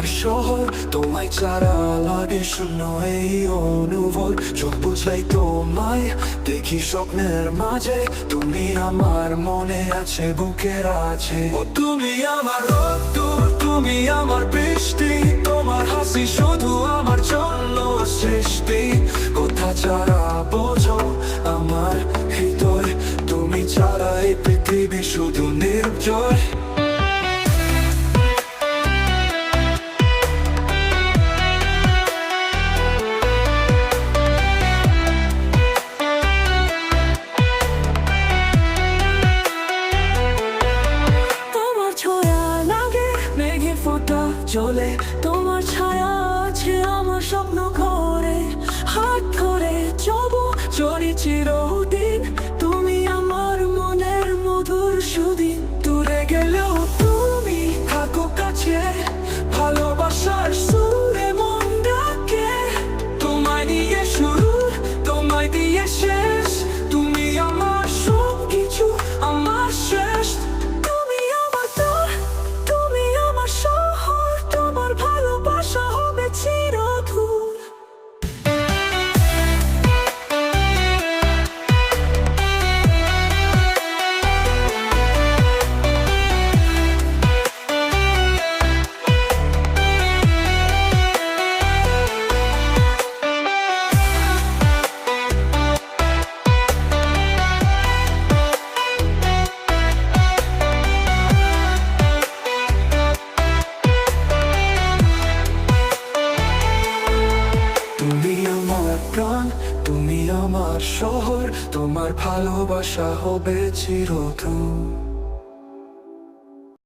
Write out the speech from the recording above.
আমার শহর, তোমায় ছাড়া লাগে শূন্য এই অনুভব। চোখ বুঝলেই তোমায় দেখি স্বপ্নের মাঝে, তুমি আমার মনে আছে, বুকের আছে। ও তুমি আমার রোদ্দুর, তুমি আমার বৃষ্টি, তোমার হাসি শুধু আমার জন্য সৃষ্টি। কোথা ছাড়া বোঝো আমার হৃদয়, তুমি ছাড়া এই পৃথিবী শুধু নির্জয়। চলে তোমার ছায়া আছে আমার স্বপ্ন ঘরে, হাত ধরে চলবো চলি চিরদিন, তুমি আমার মনের মধুর সুদিন। দূরে গেলেও তুমি থাকো কাছে, ভালোবাসার সুরে মন ডাকে। তোমায় নিয়ে শুরু, তোমায় দিয়ে শেষ, তুমি আমার সব কিছু, আমার শেষ। তুমি আমার তোর, তুমি আমার শহর, তোমার ভালোবাসা হবে চিরধূর। তুমি আমার প্রাণ, তুমি আমার শহর, তোমার ভালোবাসা হবে চিরদিন।